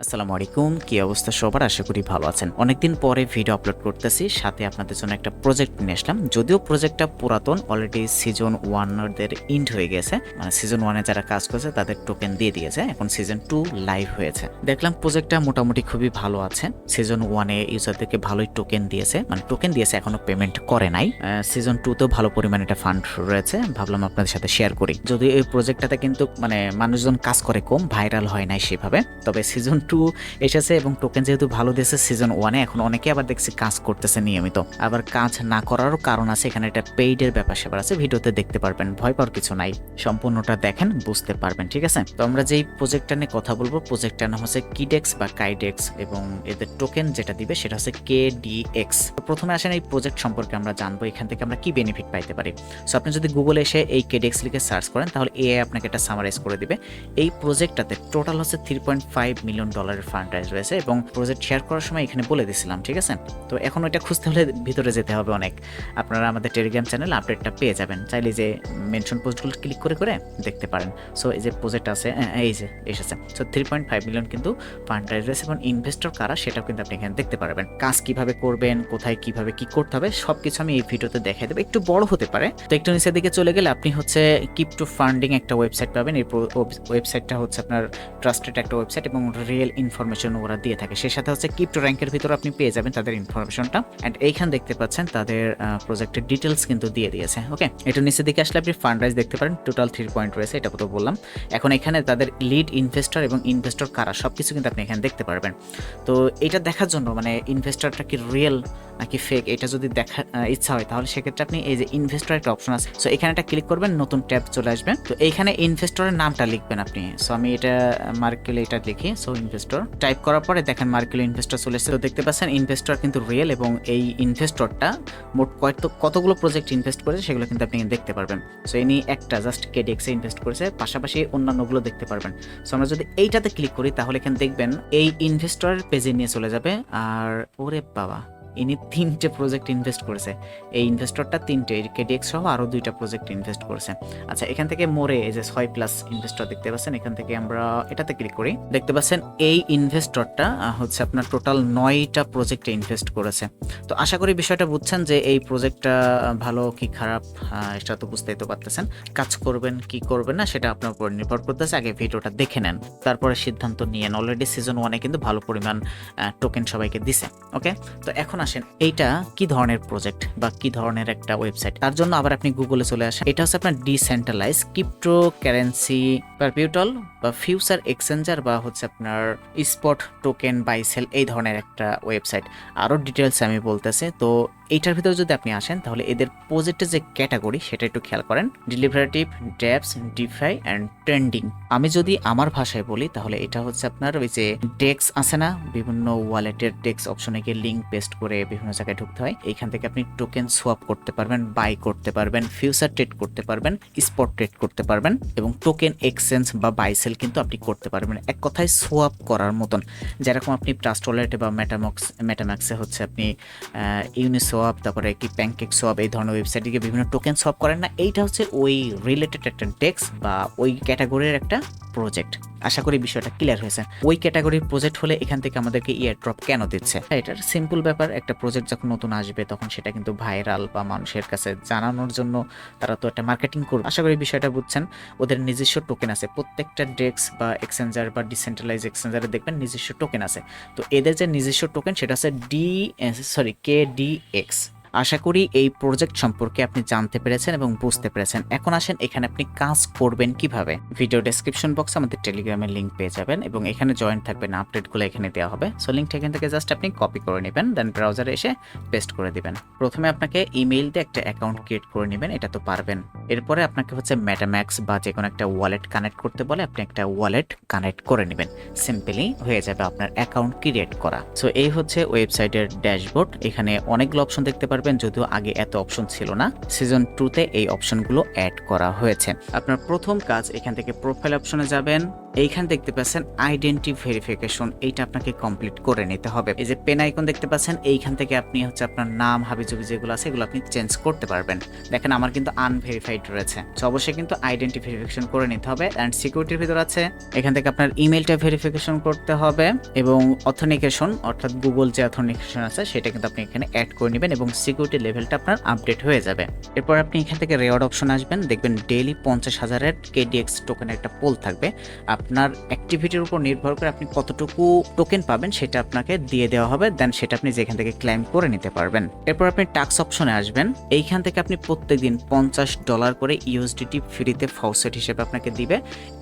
আসসালামু আলাইকুম, কি অবস্থা সবার? আশা করি ভালো আছেন। অনেকদিন পরে ভিডিও আপলোড করতেছি, সাথে আপনাদের জন্য একটা প্রজেক্ট নিয়ে আসলাম। যদিও প্রজেক্টটা পুরাতন, অলরেডি সিজন 1 দের এন্ড হয়ে গেছে, মানে সিজন 1 এ যারা কাজ করেছে তাদের টোকেন দিয়ে দিয়েছে, এখন সিজন 2 লাইভ হয়েছে। দেখলাম প্রজেক্টটা মোটামুটি খুবই ভালো আছে। সিজন 1 এ ইউজারদেরকে ভালোই টোকেন দিয়েছে, মানে টোকেন দিয়েছে, এখনো পেমেন্ট করে নাই। সিজন 2 তেও ভালো পরিমাণে একটা ফান্ড রয়েছে, ভাবলাম আপনাদের সাথে শেয়ার করি। যদিও এই প্রজেক্টটাতে কিন্তু মানে মানুষজন কাজ করে কম, ভাইরাল হয় নাই সেভাবে, তবে সিজন 2 এসেছে এবং টোকেন যেহেতু ভালো দিয়েছে সিজন 1 এ, এখন অনেকে আবার দেখছি কাজ করতেছে নিয়মিত। আবার কাজ না করারও কারণ আছে, এখানে একটা পেইডের ব্যাপার স্যাপার আছে, ভিডিওতে দেখতে পারবেন, ভয় পাওয়ার কিছু নাই, সম্পূর্ণটা দেখেন বুঝতে পারবেন, ঠিক আছে? তো আমরা যেই প্রজেক্টটা নিয়ে কথা বলবো, প্রজেক্টটার নাম হচ্ছে কিডেক্স বা কাইডেক্স এবং এদের টোকেন যেটা দিবে সেটা হচ্ছে KDX। তো প্রথমে আসেন এই প্রজেক্ট সম্পর্কে আমরা জানবো, এখান থেকে আমরা কি বেনিফিট পাইতে পারি। সো আপনি যদি গুগলে এসে এই KDX লিখে সার্চ করেন তাহলে এআই আপনাকে এটা সামারাইজ করে দিবে। এই প্রজেক্টটাতে টোটাল হচ্ছে $3.5 মিলিয়ন ফান্ড রাইজ রয়েছে এবং প্রজেক্ট শেয়ার করার সময় এখানে বলে দিছিলাম, ঠিক আছে? তো এখন ওইটা খুঁজতে হলে ভিতরে যেতে হবে অনেক। আপনারা আমাদের টেলিগ্রাম চ্যানেল আপডেটটা পেয়ে যাবেন, চাইলে যে মেনশন পোস্টগুলো ক্লিক করে করে দেখতে পারেন। সো এই যে প্রজেক্ট আছে, এই যে এসেছে। সো 3.5 মিলিয়ন কিন্তু ফান্ড রাইজ রয়েছে এবং ইনভেস্টর কারা সেটাও কিন্তু আপনি এখানে দেখতে পারবেন। কাজ কিভাবে করবেন, কোথায় কিভাবে কি করতে হবে সবকিছু আমি এই ভিডিওতে দেখাই দেবো। একটু বড় হতে পারে, তো একটু নিচের দিকে চলে গেলে আপনি হচ্ছে ক্রিপ্টো ফান্ডিং একটা ওয়েবসাইট পাবেন। এই ওয়েবসাইটটা হচ্ছে আপনার ট্রাস্টেড একটা ওয়েবসাইট এবং রিয়েল ইনফরমেশন ওরা দিয়ে থাকে। সেই সাথে হচ্ছে ক্রিপ্টো র্যাঙ্কের ভিতরে আপনি পেয়ে যাবেন তাদের ইনফরমেশনটা। অ্যান্ড এইখানে দেখতে পাচ্ছেন তাদের প্রজেক্টের ডিটেলস কিন্তু দিয়ে দিয়েছে। ওকে, এটা নিচের দিকে আসলে আপনি ফান্ড রাইজ দেখতে পারেন, টোটাল 3 পয়েন্ট রয়েছে, এটা তো বললাম। এখন এখানে তাদের লিড ইনভেস্টর এবং ইনভেস্টর কারা সবকিছু কিন্তু আপনি এখানে দেখতে পারবেন। তো এটা দেখার জন্য মানে ইনভেস্টরটা কি রিয়েল নাকি ফেক, এটা যদি দেখার ইচ্ছা হয় তাহলে সেক্ষেত্রে আপনি এই যে ইনভেস্টর একটা অপশন আছে, সো এখানে একটা ক্লিক করবেন, নতুন ট্যাব চলে আসবে। তো এইখানে ইনভেস্টরের নামটা লিখবেন আপনি। সো আমি এটা মার্কেল এটা লিখি, সো ইনভেস্টর টাইপ করার পরে দেখেন মার্কেল ইনভেস্টর চলে এসেছে। তো দেখতে পাচ্ছেন ইনভেস্টর কিন্তু রিয়েল এবং এই ইনভেস্টরটা মোট কতগুলো প্রজেক্ট ইনভেস্ট করেছে সেগুলো কিন্তু আপনি দেখতে পারবেন। সো ইনি একটা জাস্ট KDX এ ইনভেস্ট করেছে, পাশাপাশি অন্যান্যগুলো দেখতে পারবেন। সো আমরা যদি এইটাতে ক্লিক করি তাহলে এখানে দেখবেন এই ইনভেস্টরের পেজে নিয়ে চলে যাবে। আর ওরে বাবা, ইনি 3টে প্রজেক্ট ইনভেস্ট করেছে, এই ইনভেস্টরটা 3টে KDX সহ আরো 2টা প্রজেক্ট ইনভেস্ট করেছে। আচ্ছা, এখান থেকে মোরে এই যে 6+ ইনভেস্টর দেখতে পাচ্ছেন, এখান থেকে আমরা এটাতে ক্লিক করি, দেখতে পাচ্ছেন এই ইনভেস্টরটা হচ্ছে আপনার টোটাল 9টা প্রজেক্টে ইনভেস্ট করেছে। তো আশা করি বিষয়টা বুঝছেন যে এই প্রজেক্টটা ভালো কি খারাপ, এটা তো বুঝতেই তো পারতেছেন। কাজ করবেন কি করবেন না সেটা আপনার উপর নির্ভর করতেছে, আগে ভিডিওটা দেখে নেন, তারপরে সিদ্ধান্ত নিয়েন। অলরেডি সিজন 1 এ কিন্তু ভালো পরিমাণ টোকেন সবাইকে দিছে। ওকে, তো এখন আসেন এইটা কি ধরনের প্রজেক্ট বা কি ধরনের একটা ওয়েবসাইট, তার জন্য আবার আপনি গুগলে চলে আসেন। এটা হচ্ছে আপনার ডিসেন্ট্রালাইজ ক্রিপ্টো কারেন্সি পারপিউটাল বা ফিউচার এক্সচেঞ্জার বা হচ্ছে আপনার স্পট টোকেন বাই সেল, এই ধরনের একটা ওয়েবসাইট। আরও ডিটেলস আমি বলতেছি। তো এইটার ভিতরে যদি আপনি আসেন তাহলে এদের প্রজেক্টের যে ক্যাটাগরি সেটা একটু খেয়াল করেন, ডেলিভারেটিভ, ড্যাপস, ডিফাই অ্যান্ড ট্রেন্ডিং। আমি যদি আমার ভাষায় বলি তাহলে এটা হচ্ছে আপনার ওই যে ডেক্স আছে না, বিভিন্ন ওয়ালেটের ডেক্স অপশনে গিয়ে লিঙ্ক পেস্ট করে বিভিন্ন জায়গায় ঢুকতে হয়, এইখান থেকে আপনি টোকেন সোয়াপ করতে পারবেন, বাই করতে পারবেন, ফিউচার ট্রেড করতে পারবেন, স্পট ট্রেড করতে পারবেন এবং টোকেন এক্সচেঞ্জ বা বাই সেল কিন্তু আপনি করতে পারবেন। এক কথায় সোয়াপ করার মতন, যেরকম আপনি ট্রাস্ট ওয়ালেটে বা মেটাম্যাক্সে হচ্ছে আপনি ইউনিসোয়াপ, তারপরে কি প্যানকেক সোয়াপ, এই ধরনের ওয়েবসাইটে গিয়ে বিভিন্ন টোকেন সোয়াপ করেন না, এইটা হচ্ছে ওই রিলেটেড একটা ডেক্স বা ওই ক্যাটাগরির একটা প্রজেক্ট। আশা করি বিষয়টা ক্লিয়ার হয়েছে। ওই ক্যাটাগরির প্রজেক্ট হলে এখান থেকে আমাদেরকে ইয়ারড্রপ কেন দিচ্ছে, এটার সিম্পল ব্যাপার, একটা প্রজেক্ট যখন নতুন আসবে তখন সেটা কিন্তু ভাইরাল বা মানুষের কাছে জানানোর জন্য তারা তো একটা মার্কেটিং করবে। আশা করি বিষয়টা বুঝছেন। ওদের নিজস্ব টোকেন আছে, প্রত্যেকটা ডেক্স বা এক্সচেঞ্জার বা ডিসেন্ট্রালাইজ এক্সচেঞ্জারে দেখবেন নিজস্ব টোকেন আছে। তো এদের যে নিজস্ব টোকেন সেটা হচ্ছে KDX। আশা করি এই প্রজেক্ট সম্পর্কে আপনি জানতে পেরেছেন এবং বুঝতে পেরেছেন। এখন আসেন এখানে আপনি কাজ করবেন কিভাবে। ভিডিও ডেসক্রিপশন বক্সে আমাদের টেলিগ্রামের লিঙ্ক পেয়ে যাবেন এবং এখানে জয়েন থাকবেন, আপডেটগুলো এখানে দেওয়া হবে। সো লিঙ্কটা এখান থেকে জাস্ট আপনি কপি করে নেবেন, দেন ব্রাউজারে এসে পেস্ট করে দিবেন। প্রথমে আপনাকে ইমেইল দিয়ে একটা অ্যাকাউন্ট ক্রিয়েট করে নেবেন, এটা তো পারবেন। এরপরে আপনাকে হচ্ছে মেটাম্যাক্স বা যে কোনো একটা ওয়ালেট কানেক্ট করতে বলে, আপনি একটা ওয়ালেট কানেক্ট করে নেবেন, সিম্পলি হয়ে যাবে আপনার অ্যাকাউন্ট ক্রিয়েট করা। সো এই হচ্ছে ওয়েবসাইটের ড্যাশবোর্ড, এখানে অনেকগুলো অপশন দেখতে পারবেন, যদিও আগে এত অপশন ছিল না, সিজন 2 তে এই অপশনগুলো অ্যাড করা হয়েছে। আপনার প্রথম কাজ এখান থেকে প্রোফাইল অপশনে যাবেন, এইখানে দেখতে পাচ্ছেন আইডেন্টি ভেরিফিকেশন, এইটা আপনাকে কমপ্লিট করে নিতে হবে। এই যে পেন আইকন দেখতে পাচ্ছেন, এইখান থেকে আপনি হচ্ছে আপনার নাম হাবিজাবি যেগুলো আছে এগুলো আপনি চেঞ্জ করতে পারবেন। দেখেন আমার কিন্তু আনভেরিফাইড রয়েছে, তো অবশ্যই কিন্তু আইডেন্টি ভেরিফিকেশন করে নিতে হবে। অ্যান্ড সিকিউরিটির ভিতর আছে এখান থেকে আপনার ইমেলটা ভেরিফিকেশন করতে হবে এবং অথেন্টিকেশন অর্থাৎ গুগল যে অথেন্টিকেশন আছে সেটা কিন্তু আপনি এখানে অ্যাড করে নেবেন এবং সিকিউরিটি লেভেলটা আপনার আপডেট হয়ে যাবে। এরপর আপনি এখান থেকে রেওয়ার্ড অপশন আসবেন, দেখবেন ডেইলি 50,000-এর KDX টোকেনের একটা পোল থাকবে। আপনার অ্যাক্টিভিটির উপর নির্ভর করে আপনি কতটুকু টোকেন পাবেন সেটা আপনাকে দিয়ে দেওয়া হবে, দেন সেটা আপনি যেখান থেকে ক্লেম করে নিতে পারবেন। এরপর আপনি টাস্ক অপশনে আসবেন, এইখান থেকে আপনি প্রত্যেকদিন $50 করে ইউএসডিটি ফ্রিতে ফাউসেট হিসেবে আপনাকে দিবে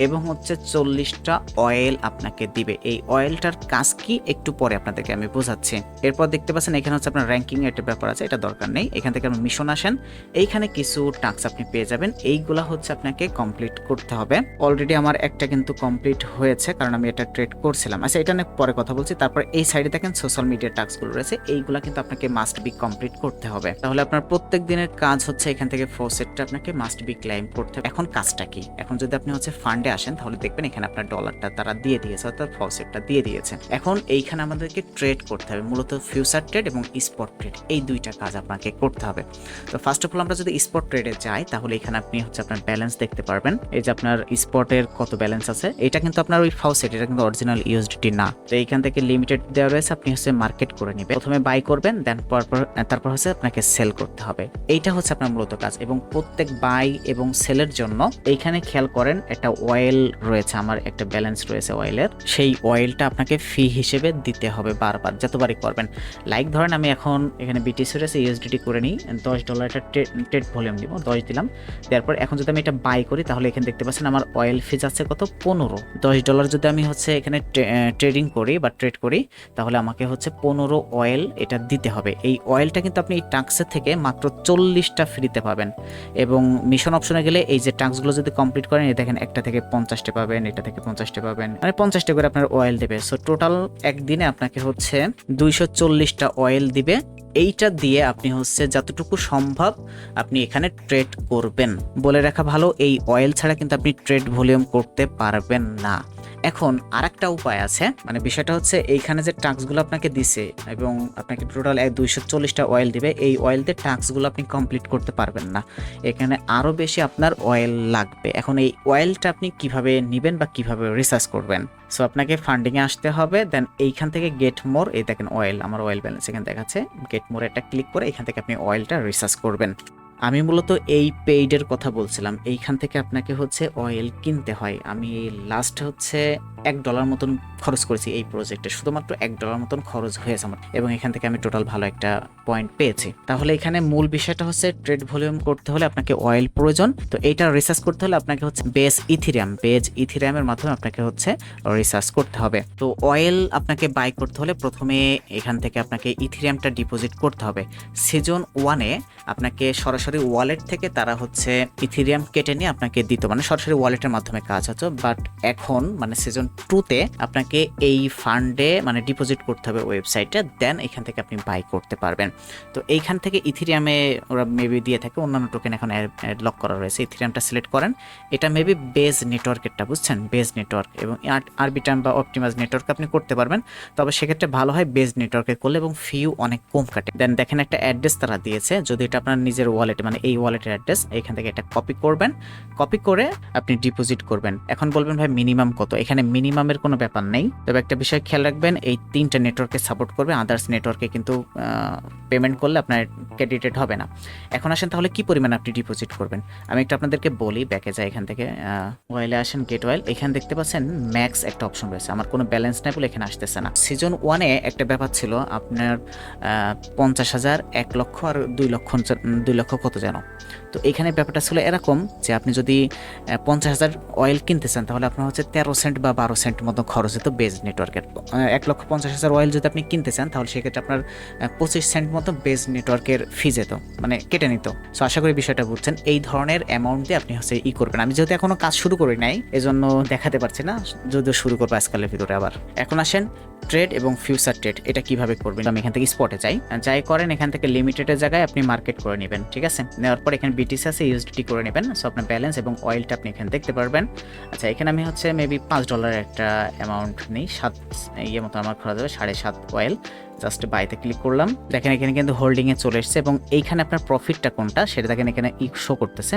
এবং হচ্ছে 40টা অয়েল আপনাকে দিবে। এই অয়েলটার কাজ কি একটু পরে আপনাদেরকে আমি বোঝাচ্ছি। এরপর দেখতে পাচ্ছেন এখানে হচ্ছে আপনার র্যাঙ্কিং এর একটা ব্যাপার আছে, এটা দরকার নেই। এখান থেকে আপনি মিশন আসেন, এইখানে কিছু টাস্ক আপনি পেয়ে যাবেন, এইগুলা হচ্ছে আপনাকে কমপ্লিট করতে হবে। অলরেডি আমার একটা কিন্তু কমপ্লিট হয়েছে কারণ আমি এটা ট্রেড করছিলাম। আচ্ছা এটা নিয়ে পরে কথা বলছি। তারপর এই সাইডে দেখেন সোশ্যাল মিডিয়া টাস্কগুলো রয়েছে, এইগুলা কিন্তু আপনাকে মাস্ট বি কমপ্লিট করতে হবে। তাহলে আপনার প্রত্যেক দিনের কাজ হচ্ছে এখান থেকে ফোরসেটটা আপনাকে মাস্ট বি ক্লেম করতে হবে। এখন কাজটা কি? এখন যদি আপনি হচ্ছে ফান্ডে আসেন তাহলে দেখবেন এখানে আপনার ডলারটা তারা দিয়ে দিয়েছে অর্থাৎ ফোরসেটটা দিয়ে দিয়েছে। এখন এইখানে আমাদেরকে ট্রেড করতে হবে, মূলত ফিউচার ট্রেড এবং স্পট ট্রেড, এই দুইটা কাজ আপনাকে করতে হবে। তো ফার্স্ট অফ অল আমরা যদি স্পট ট্রেডে যাই তাহলে এখানে আপনি হচ্ছে আপনার ব্যালেন্স দেখতে পারবেন। এই যে আপনার স্পটের কত ব্যালেন্স আছে, এটা কিন্তু আপনার ওই ফাউসেট, এটা কিন্তু অরিজিনাল ইউএসডিটি না। তো এইখান থেকে লিমিটেড দেওয়া রয়েছে, আপনি হচ্ছে মার্কেট করে নেবেন। প্রথমে বাই করবেন, দেন তারপর হচ্ছে আপনাকে সেল করতে হবে। এইটা হচ্ছে আপনার মূলত কাজ। এবং প্রত্যেক বাই এবং সেলের জন্য এইখানে খেয়াল করেন একটা অয়েল রয়েছে, আমার একটা ব্যালেন্স রয়েছে অয়েলের, সেই অয়েলটা আপনাকে ফি হিসেবে দিতে হবে বারবার, যতবারই করবেন। লাইক ধরেন আমি এখন এখানে বিটিসি রয়েছে ইউএসডিটি করে নিই, $10 একটা ট্রেড ভলিউম দিব, 10 দিলাম। তারপর এখন যদি আমি এটা বাই করি তাহলে এখানে দেখতে পাচ্ছেন আমার অয়েল ফি যাচ্ছে কত, 15। $10 যদি আমি হচ্ছে এখানে ট্রেডিং করি বা ট্রেড করি তাহলে আমাকে হচ্ছে 15 অয়েল এটা দিতে হবে। এই অয়েলটা কিন্তু আপনি এই টাস্কের থেকে মাত্র 40টা ফ্রিতে পাবেন। এবং মিশন অপশনে গেলে এই যে টাস্কগুলো যদি কমপ্লিট করেন, এই দেখেন একটা থেকে 50টা পাবেন, এটা থেকে 50টা পাবেন, মানে 50টা করে আপনার অয়েল দেবে। সো টোটাল একদিনে আপনাকে হচ্ছে 240টা অয়েল দিবে। এইটা দিয়ে আপনি হচ্ছে যতটুকু সম্ভব আপনি এখানে ট্রেড করবেন। বলে রাখা ভালো, এই অয়েল ছাড়া কিন্তু আপনি ট্রেড ভলিউম করতে পারবেন না। এখন আরেকটা উপায় আছে, মানে বিষয়টা হচ্ছে এইখানে যে টাস্কগুলো আপনাকে দিছে এবং আপনাকে টোটাল 240টা অয়েল দিবে, এই অয়েল দিয়ে টাস্কগুলো আপনি কমপ্লিট করতে পারবেন না, এখানে আরও বেশি আপনার অয়েল লাগবে। এখন এই অয়েলটা আপনি কিভাবে নেবেন বা কিভাবে রিসার্চ করবেন? সো আপনাকে ফান্ডিংয়ে আসতে হবে, দেন এইখান থেকে গেট মোর, এই দেখেন অয়েল, আমার অয়েল ব্যালেন্স এখানে দেখাচ্ছে, গেট মোর এটা ক্লিক করে এখান থেকে আপনি অয়েলটা রিসার্চ করবেন। আমি মূলত এই পেইডের কথা বলছিলাম, এইখান থেকে আপনাকে হচ্ছে অয়েল কিনতে হয়। আমি লাস্ট হচ্ছে $1 মতন খরচ করেছি এই প্রজেক্টে, শুধুমাত্র $1 মতন খরচ হয়েছে আমার, এবং এখান থেকে আমি টোটাল ভালো একটা পয়েন্ট পেয়েছি। তাহলে এখানে মূল বিষয়টা হচ্ছে ট্রেড ভলিউম করতে হলে আপনাকে অয়েল প্রয়োজন। তো এইটা রিসার্চ করতে হলে আপনাকে হচ্ছে বেজ ইথিরিয়ামের মাধ্যমে আপনাকে হচ্ছে রিসার্চ করতে হবে। তো অয়েল আপনাকে বাই করতে হলে প্রথমে এখান থেকে আপনাকে ইথিরিয়ামটা ডিপোজিট করতে হবে। সিজন 1-এ আপনাকে সরাসরি ওয়ালেট থেকে তারা হচ্ছে ইথিরিয়াম কেটে নিয়ে আপনাকে দিত, মানে সরাসরি ওয়ালেটের মাধ্যমে কাজ হতো। বাট এখন মানে সিজন 2-তে আপনাকে এই ফান্ডে মানে ডিপোজিট করতে হবে ওয়েবসাইটে, দেন এখান থেকে আপনি বাই করতে পারবেন। তো এইখান থেকে ইথিরিয়ামে ওরা মেবি দিয়ে থাকে, অন্যান্য টোকেন এখন লক করা রয়েছে। ইথিরিয়ামটা সিলেক্ট করেন, এটা মেবি বেজ নেটওয়ার্কেরটা, বুঝছেন, বেজ নেটওয়ার্ক এবং আরবিটার্ন বা অপটিমাস নেটওয়ার্ক আপনি করতে পারবেন। তবে সেক্ষেত্রে ভালো হয় বেজ নেটওয়ার্কে করলে এবং ফিও অনেক কম কাটে। দেন দেখেন একটা অ্যাড্রেস তারা দিয়েছে, যদি এটা আপনার নিজের ওয়ালেটে মানে এই ওয়ালেটের অ্যাড্রেস, এখান থেকে এটা কপি করবেন, কপি করে আপনি ডিপোজিট করবেন। এখন বলবেন ভাই মিনিমাম কত? এখানে মিনিমামের কোনো ব্যাপার নেই, তবে একটা বিষয় খেয়াল রাখবেন, এই 3টা নেটওয়ার্কে সাপোর্ট করবে, আদার্স নেটওয়ার্কে কিন্তু পেমেন্ট করলে আপনার ক্রেডিটেড হবে না। এখন আসেন তাহলে কি পরিমাণ আপনি ডিপোজিট করবেন আমি একটু আপনাদেরকে বলি। ব্যাকে যাই, এখান থেকে ওয়াইলে আসেন, গেট ওয়াইল, এখানে দেখতে পাচ্ছেন ম্যাক্স একটা অপশন রয়েছে। আমার কোনো ব্যালেন্স নাই বলে এখানে আসতেছে না। সিজন 1-এ একটা ব্যাপার ছিল, আপনার 50,000, 1 লক্ষ আর 2 লক্ষ কত যেন। তো এখানে ব্যাপারটা ছিল এরকম যে আপনি যদি 50,000 অয়েল কিনতে চান তাহলে আপনার হচ্ছে 13 সেন্ট বা 12 সেন্ট মতো খরচ হতো বেজ নেটওয়ার্কের। 1,50,000 অয়েল যদি আপনি কিনতে চান তাহলে সেক্ষেত্রে আপনার 25 সেন্ট মতো বেজ নেটওয়ার্কের ফি যেত, মানে কেটে নিত। সো আশা করি বিষয়টা বুঝছেন। এই ধরনের অ্যামাউন্ট দিয়ে আপনি হচ্ছে করবেন। আমি যেহেতু এখনো কাজ শুরু করি নাই এজন্য দেখাতে পারছি না, যদিও শুরু করবো আজকালের ভিতরে। আবার এখন আসেন ট্রেড এবং ফিউচার ট্রেড এটা কিভাবে করবেন আমি এখান থেকে স্পটে যাই করেন এখান থেকে লিমিটেডের জায়গায় আপনি মার্কেট করে নেবেন, ঠিক আছে। নেওয়ার পর এখানে বিটিসি আছে, ইউএসডিটি করে নেবেন। সো আপনার ব্যালেন্স এবং অয়েলটা আপনি এখানে দেখতে পারবেন। আচ্ছা, এখানে আমি হচ্ছে মেবি $5 একটা অ্যামাউন্ট নেই, 7 মতো আমার খরচ হবে, 7.5 অয়েল। জাস্ট বাইতে ক্লিক করলাম, দেখেন এখানে কিন্তু হোল্ডিংয়ে চলে এসছে এবং এইখানে আপনার প্রফিটটা কোনটা সেটা দেখেন এখানে শো করতেছে।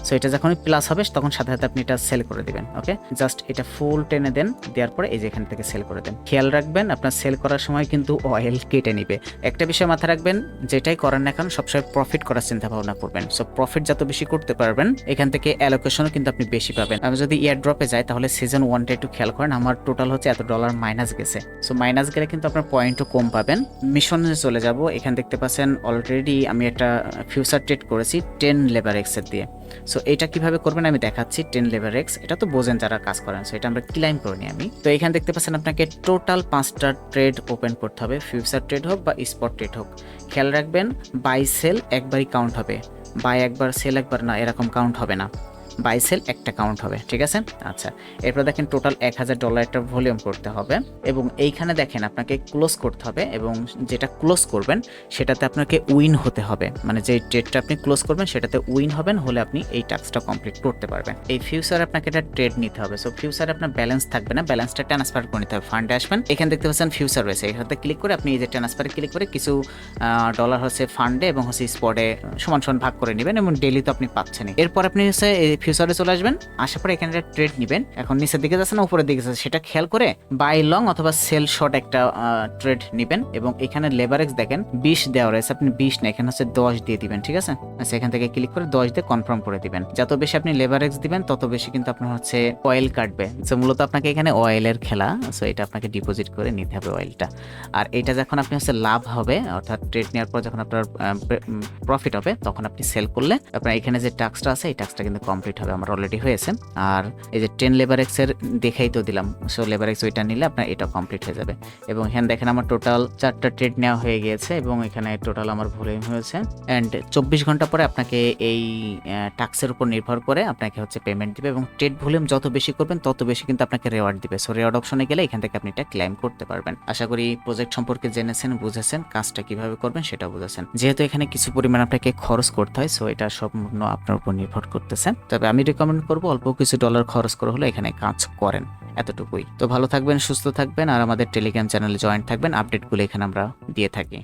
সো এটা যখন প্লাস হবে তখন সাথে সাথে আপনি এটা সেল করে দিবেন। ওকে, জাস্ট এটা ফুল টেনে দেন, দেওয়ার পরে এই যে এখান থেকে সেল করে দেন। খেয়াল রাখবেন আপনার সেল করার সময় কিন্তু অয়েল কেটে নিবে। একটা বিষয় মাথায় রাখবেন, যেটাই করেন না এখন সবসময় প্রফিট করার চিন্তা ভাবনা করবেন। সো প্রফিট যত বেশি করতে পারবেন এখান থেকে অ্যালোকেশনও কিন্তু আপনি বেশি পাবেন। আমি যদি ইয়ার ড্রপে যাই তাহলে সিজন 1টা একটু খেয়াল করেন, আমার টোটাল হচ্ছে এত ডলার মাইনাস গেছে। সো মাইনাস গেলে কিন্তু আপনার পয়েন্টও কম পাবেন। মিশনে চলে যাব, এখানে দেখতে পাচ্ছেন অলরেডি আমি একটা ফিউচার ট্রেড করেছি 10 লেবার এক্সের দিয়ে। সো এটা কিভাবে করবেন আমি দেখাচ্ছি। 10 লেবার এক্স এটা তো বোঝেন যারা কাজ করেন, সো এটা আমরা ক্লাইম করে নিই আমি। তো এখানে দেখতে পাচ্ছেন আপনাকে টোটাল 5টা ট্রেড ওপেন করতে হবে, ফিউচার ট্রেড হোক বা স্পট ট্রেড হোক। খেয়াল রাখবেন বাই সেল একবারই কাউন্ট হবে, বাই একবার সেল একবার না, এরকম কাউন্ট হবে না। বাই সেল একটা কাউন্ট হবে, ঠিক আছে। আচ্ছা, এরপর দেখেন টোটাল $1000 একটা ভলিউম করতে হবে এবং এইখানে দেখেন আপনাকে ক্লোজ করতে হবে এবং যেটা ক্লোজ করবেন সেটাতে আপনাকে উইন হতে হবে, মানে যে ট্রেডটা আপনি ক্লোজ করবেন সেটাতে উইন হবেন, হলে আপনি এই টাস্কটা কমপ্লিট করতে পারবেন। এই ফিউচারে আপনাকে এটা ট্রেড নিতে হবে। সো ফিউচারে আপনার ব্যালেন্স থাকবে না, ব্যালেন্সটা ট্রান্সফার করে নিতে হবে। ফান্ডে আসবেন, এখানে দেখতে পাচ্ছেন ফিউচার রয়েছে, এখানে ক্লিক করে আপনি এই যে ট্রান্সফারে ক্লিক করে কিছু ডলার হচ্ছে ফান্ডে এবং হচ্ছে স্পটে সমান সমান ভাগ করে নেবেন এবং ডেলি তো আপনি পাচ্ছেনই। এরপর আপনি হচ্ছে ফিউচারে চলে আসবেন, আসার পরে এখানে একটা ট্রেড নেবেন। এখন নিচের দিকে যাচ্ছে না উপরের দিকে যাচ্ছে সেটা খেয়াল করে বাই লং অথবা সেল শর্ট একটা ট্রেড নেবেন এবং এখানে লেভারেজ দেখেন 20 দেওয়া রয়েছে, আপনি 20 না এখানে হচ্ছে 10 দিয়ে দিবেন, ঠিক আছে। আচ্ছা, এখান থেকে ক্লিক করে 10 দিয়ে কনফার্ম করে দিবেন। যত বেশি আপনি লেভারেজ দিবেন তত বেশি কিন্তু আপনার হচ্ছে অয়েল কাটবে। সো মূলত আপনাকে এখানে অয়েলের খেলা, সো এটা আপনাকে ডিপোজিট করে নিতে হবে অয়েলটা। আর এটা যখন আপনি হচ্ছে লাভ হবে অর্থাৎ ট্রেড নেওয়ার পর যখন আপনার প্রফিট হবে তখন আপনি সেল করলে আপনার এখানে যে টাস্কটা আছে এই টাস্কটা কিন্তু কমপ্লিট হবে, আমার অলরেডি হয়েছে। আর এই যে 10 লেবার এক্সের দেখাই তো দিলাম, সো লেবার এক্স ওইটা নিলে আপনার এটা কমপ্লিট হয়ে যাবে। এবং এখানে দেখেন আমার টোটাল 4টা ট্রেড নেওয়া হয়ে গিয়েছে এবং এখানে টোটাল আমার ভলিউম হয়েছে। অ্যান্ড 24 ঘন্টা পরে আপনাকে এই টাস্কের উপর নির্ভর করে আপনাকে হচ্ছে পেমেন্ট দিবে এবং ট্রেড ভলিউম যত বেশি করবেন তত বেশি কিন্তু আপনাকে রেওয়ার্ড দিবে। সো রেওয়ার্ড অপশনে গেলে এখান থেকে আপনি এটা ক্লেম করতে পারবেন। আশা করি প্রজেক্ট সম্পর্কে জেনেছেন, বুঝেছেন, কাজটা কিভাবে করবেন সেটা বুঝেছেন। যেহেতু এখানে কিছু পরিমাণ আপনাকে খরচ করতে হয়, সো এটা সম্পূর্ণ আপনার উপর নির্ভর করতেছে। তবে আমি রেকমেন্ড করবো অল্প কিছু ডলার খরচ করে হলে এখানে কাজ করেন, এতটুকুই। তো ভালো থাকবেন, সুস্থ থাকবেন আর আমাদের টেলিগ্রাম চ্যানেলে জয়েন থাকবেন, আপডেটগুলো এখানে আমরা দিয়ে থাকি।